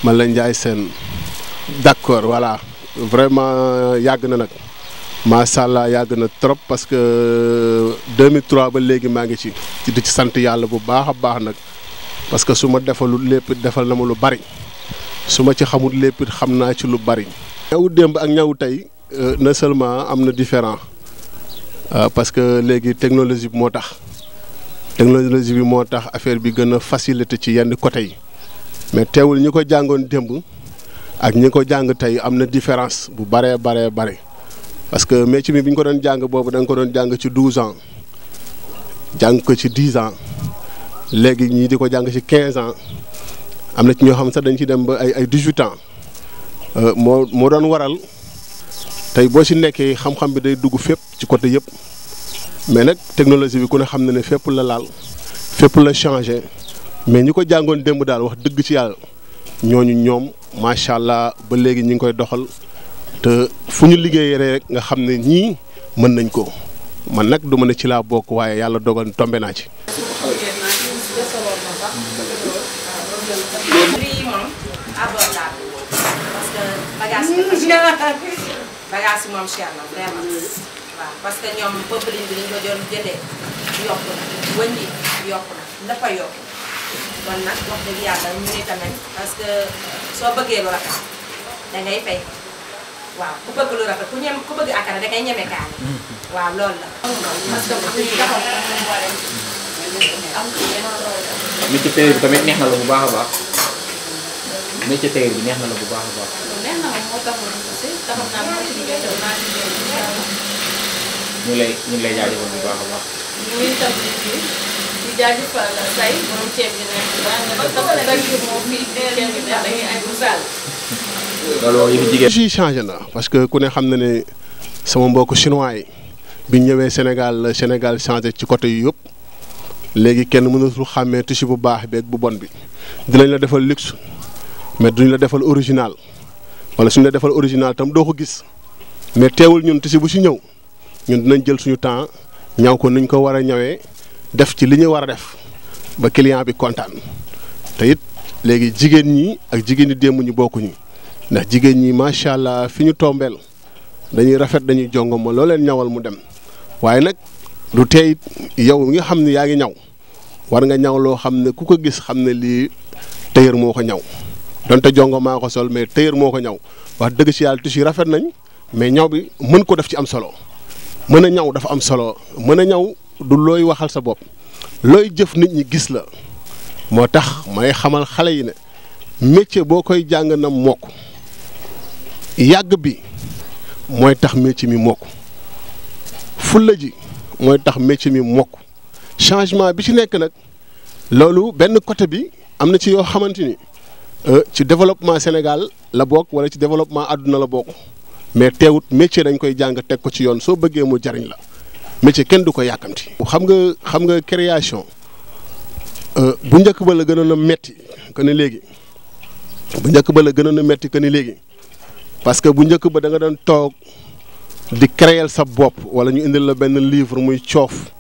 man la Ndiaye Sène d'accord voilà vraiment yàgg na nag macha allah yàgg na trop parce que 2003 ba léegi maa ngi ci di ci sant yàlla bu baax a baax nag parce que su ma defalul lépp defal na ma lu bari su ma ci xamul lépp xam naa ci lu bari. ñawu démb ak ñawu tey non seulement am na différent parce que léegi technologie bi moo tax affaire bi gën a facilité ci yenn côté yi mais teewul ñi ko jàngoon démb ak ñi ko jàng tey am na différence bu bare parce que métier mi bi ñu ko doon jàng boobu da nga ko doon jàng ci 12 ans jàng ko ci 10 ans léegi ñii di ko jàng ci 15 ans am na ci ñoo xam sax dañ ci dem ba ay 18 ans moo doon waral tey boo ci nekkee xam-xam bi day dugg fépp ci côté yëpp mais nag technologie bi ku ne xam na ne fépp la laal fépp la changé mais ñi ko jàngoon démb daal wax dëgg ci yàlla ñooñu ñoom macha allah ba léegi ñi ngi koy doxal te fu ñu liggéeyee rek nga xam ne ñii mën nañ ko man nag du ma ne ci laa bokk waaye yàlla dogal tombe naa ci. bagage yi moom cher na vraiment waaw parce que ñoom bëppalin bi ñu ko doon jëndee yokku na wëñ yi yokku na lépp a yokku kon nag wax dëgg yàlla ñu ni tamit parce que soo bëggee lu rafet da ngay fay waaw ku bëgg lu rafet ku bëgg akara da ngay ñeme kaani waaw loolu la parce que métier tailleur bi tamit neex na la bu baax a baax métier tailleur bi neex na la bu baax a baax. neex na ma moo taxoon aussi taxoon naa moo ci liggéey te maa ngi liggéey incha allah. ñu ngi lay jaajëfal bu baax a baax. ñu ngi tam nit ñi di jaajëfal say moom ceeb bi nekk bu baax nga dafa nekk jour moom fii ceeb bi neex dañuy añ bu sall. loolu yëfi jigéen. aussi changé na parce que ku ne xam na ne sama mbokku chinois yi bi ñëwee Sénégal changé ci côté yu yëpp léegi kenn mënatul xàmmee tissu bu baax beeg bu bon bi dinañ la defal luxe mais duñ la defal original wala suñ la defal original tam doo ko gis mais teewul ñun tissu bu si ñëw ñun dinañ jël suñu temps ñaw ko nuñ ko war a ñawee def ci li ñu war a def ba client bi kontaan te it léegi jigéen ñi ak jigéen ñi démb ñi bokkuñu ndax jigéen ñi macha allah fi ñu tombeel dañuy rafet dañuy jongoma loo leen ñawal mu dem waaye nag du tey yow mi nga xam ne yaa ngi ñaw war nga ñaw loo xam ne ku ko gis xam ne lii tailleur moo ko ñaw donte jongo maa ko sol mais tailleur moo ko ñaw wax dëgg ci yàlla tissu rafet nañ mais ñaw bi mën ko def ci am solo mën a ñaw dafa am solo mën a ñaw du looy waxal sa bopp looy jëf nit ñi gis la moo tax may xamal xale yi ne métier boo koy jàng na mokk yàgg bi mooy tax métier mi mokk fulla ji mooy tax métier mi mokk changement bi ci nekk nag loolu benn côté bi am na ci yoo xamante ni ci développement Sénégal la bokk wala ci développement àdduna la bokk mais teewut métier dañ koy jàng teg ko ci yoon soo bëggee mu jariñ la métier kenn du ko yàkkamti. xam nga création bu njëkk ba la gënoon a metti que ni léegi parce que bu njëkk ba da nga doon toog di créer sa bopp wala ñu indil la benn livre muy coof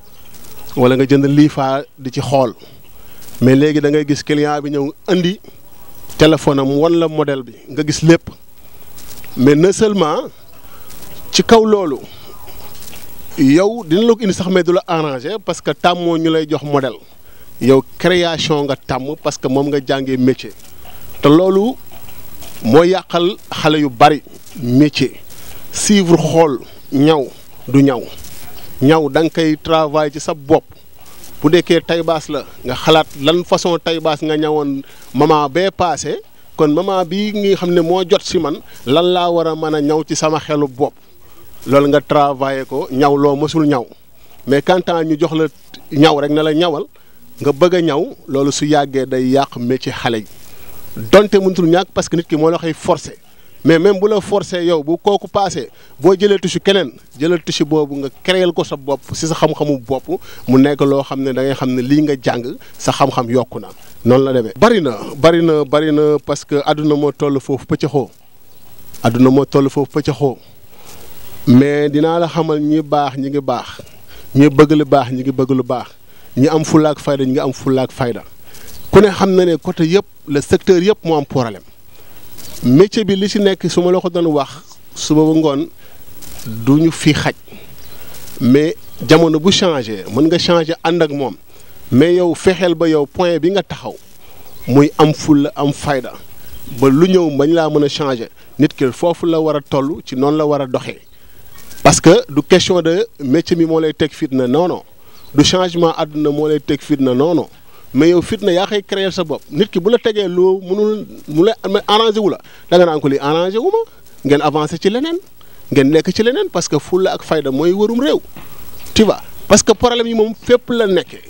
wala nga jënd liifaa di ci xool mais léegi da ngay gis client bi ñëw indi téléphone am wan la modèle bi nga gis lépp mais non seulement ci kaw loolu yow dina la ko indi sax mais du la arrangé parce que tàmmoo ñu lay jox modèle yow création nga tàmm parce que moom nga jàngee métier te loolu moo yàqal xale yu bari métier suivre xool ñaw du ñaw da nga koy travail ci sa bopp bu dekkee taybaas la nga xalaat lan façon taybaas nga ñawoon maman bee paase kon maman bii nga xam ne moo jot si man lan laa war a mën a ñaw ci sama xelu bopp loolu nga travaillé ko ñaw loo mësul ñaw mais quand ñu jox la ñaw rek na la ñawal nga bëgg a ñaw loolu su yàggee day yàq métier xale yi donte mënutul ñàkk parce que nit ki moo la koy forcé mais même bu la forcé yow bu kooku paasee boo jëlee tissu keneen jëlal tissu boobu nga créer ko sa bopp si sa xam-xamu bopp mu nekk loo xam ne da ngay xam ne lii nga jàng sa xam-xam yokku na noonu la demee. bari na parce que àdduna moo toll foofu pëccëxoo mais dinaa la xamal ñi baax ñi ngi baax ñi bëgg lu baax ñi ngi bëgg lu baax ñi am fulla ak fayda ñi ngi am fulla ak fayda ku ne xam na ne côté yëpp le secteur yëpp moo am problème métier bi li ci nekk su ma la ko doon wax suba ba ngoon du ñu fi xaj mais jamono bu changé mën nga changé ànd ak moom mais yow fexeel ba yow point bi nga taxaw muy am fulla am fayda ba lu ñëw bañ laa mën a changé nit ki foofu la war a toll ci noonu la war a doxee parce que du question de métier bi moo lay teg fitna non non du changement àdduna moo lay teg fitna non non mais yow fitna yaa koy créer sa bopp nit ki bu la tegee loo mënul mu la arrangé wu la da nga naan ko li arrangé wu ma ngeen avancé ci leneen ngeen nekk ci leneen parce que fulla ak fayda mooy wërum réew tu vois parce que problème yi moom fépp la nekkee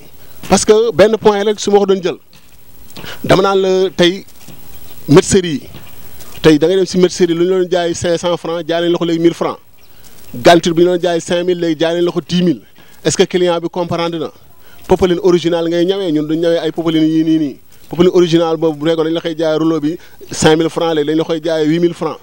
parce que benn point rek su ma ko doon jël dama naan la tey mercerie yi tey da ngay dem si mercerie lu ñu doon jaay 500 francs jaay nañ la ko léegi 1000 francs ganture bi ñu doon jaay 5000 léegi jaay nañ la ko 10 000 est-ce que client bi comprendre na popeline original ngay ñawee ñun duñ ñawee ay popeline yii nii popeline original boobu bu nekkoon dañ la koy jaay rouleau bi 5000 francs léegi dañ la koy jaay 8000 francs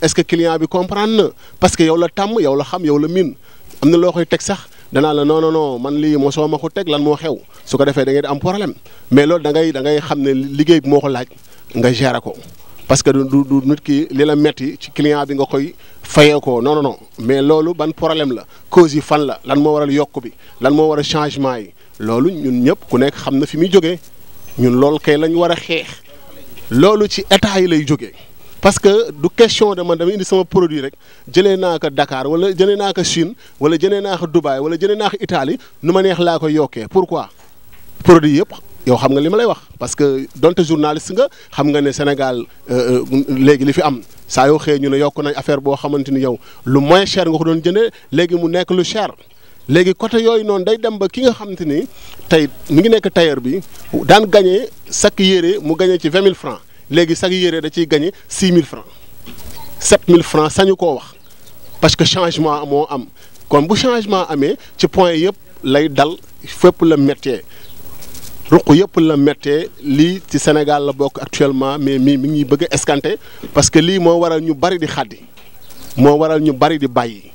est-ce que client bi comprendre na parce que yow la tàmm yow la xam yow la miin am na loo koy teg sax danaa la non non non man lii mosoo ma ko teg lan moo xew su ko defee da ngay am problème mais loolu da ngay xam ne liggéey bi moo ko laaj nga gérer ko parce que du nit ki li la metti ci client bi nga koy fayee ko non non non mais loolu ban problème la cause yi fan la lan moo waral yokk bi lan moo waral changement yi loolu ñun ñëpp ku nekk xam na fi muy jógee ñun loolu kay lañ war a xeex loolu ci état yi lay jógee parce que du question de man dama indi sama produit rek jëlee naa ko Dakar wala jëlee naa ko Chine wala jëlee naa ko Dubaï wala jëlee naa ko Italie nu ma neex laa ko yokkee pourquoi produit yëpp yow xam nga li ma lay wax parce que donte journaliste nga xam nga ne Sénégal léegi li fi am saa yoo xëyee ñu ne yokk nañ affaire boo xamante ni yow lu moins cher nga ko doon jëndee léegi mu nekk lu cher léegi côté yooyu noonu day dem ba ki nga xamante ni tey mi ngi nekk tailleur bi daan gagné chaque yére mu gagné ci 20 000 francs léegi chaque yére da ciy gagné 6 000 francs 7 000 francs sañu koo wax parce que changement moo am kon bu changement amee ci point yëpp lay dal fépp la métier. ruq yëpp la méttee lii ci Sénégal la bokk actuellement mais mi ngi bëgg a escanté parce que lii moo waral ñu bari di xaddi moo waral ñu bari di bàyyi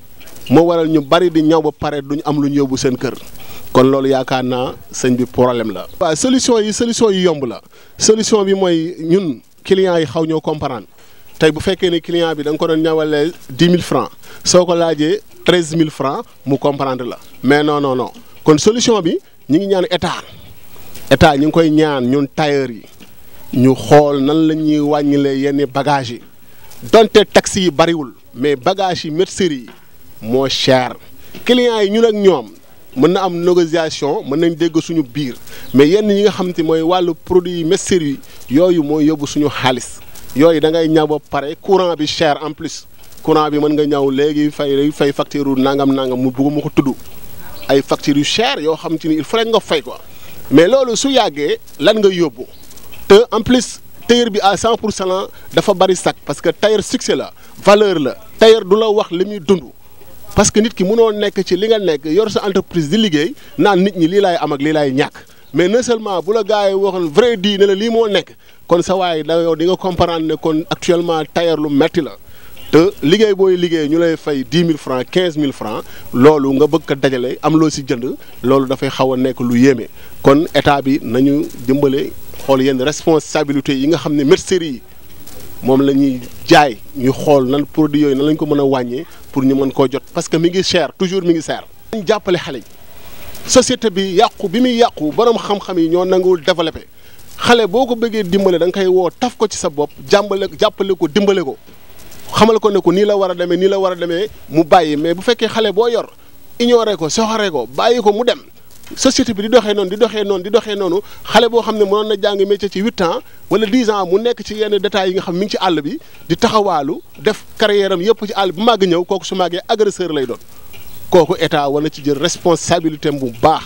moo waral ñu bari di ñaw ba pare duñ am lu ñu yóbbu seen kër kon loolu yaakaar naa sëñ bi problème la. waaw solution yi yomb la solution bi mooy ñun clients yi xaw ñoo comprendre tey bu fekkee ni client bi da nga ko doon ñawalee 10 000 francs soo ko laajee 13 000 francs mu comprendre la mais non non non kon solution bi ñu ngi ñaan état ñu ngi koy ñaan ñun tailleur yi ñu xool nan la ñuy wàññilee yenn bagages yi donte taxi yi bariwul mais bagages yi mercerie yi moo cher clients yi ñun ak ñoom mën na am négociation mën nañ dégg suñu biir mais yenn yi nga xam te mooy wàllu produit mercerie yooyu mooy yóbbu suñu xaalis yooyu da ngay ñaw ba pare courant bi cher en plus courant bi mën nga ñaw léegi fay facture nangam mu bëgguma ko tudd ay factures yu cher yoo xam te ni il faut nga fay quoi. mais loolu su yàggee lan nga yóbbu te en plus tailleur bi à 100% dafa bari sac parce que tailleur succès la valeur la tailleur du la wax li muy dund parce que nit ki mënoo nekk ci li nga nekk yor sa entreprise di liggéey naan nit ñi lii laay am ak lii laay ñàkk mais non seulement bu la gars yi waxoon vrai di ne la lii moo nekk kon sa waay da yow di nga comprendre ne kon actuellement tailleur lu metti la te liggéey booy liggéey ñu lay fay 10 000 francs 15 000 francs loolu nga bëgg ko dajale am loo si jënd loolu dafay xaw a nekk lu yéeme kon état bi nañu dimbale xool yenn responsabilité yi nga xam ne mercerie yi moom la ñuy jaay ñu xool nan produit yooyu nan lañ ko mën a wàññee pour ñu mën koo jot parce que mi ngi cher toujours mi ngi cher. ñu jàppale xale yi société bi yàqu bi muy yàqu borom xam-xam yi ñoo nanguwul développé xale boo ko bëggee dimbale da nga koy woo taf ko ci sa bopp jàppale ko dimbale ko. xamal ko ne ko nii la war a demee mu bàyyi mais bu fekkee xale boo yor ignoré ko soxoree ko bàyyi ko mu dem société bi di doxee noonu xale boo xam ne mënoon na jàng métier ci 8 ans wala 10 ans mu nekk ci yenn détails yi nga xam mi ngi ci àll bi di taxawaalu def carrière am yëpp ci àll bu màgg ñëw kooku su màggee agresseur lay doon kooku état war na ci jël responsabilité bu baax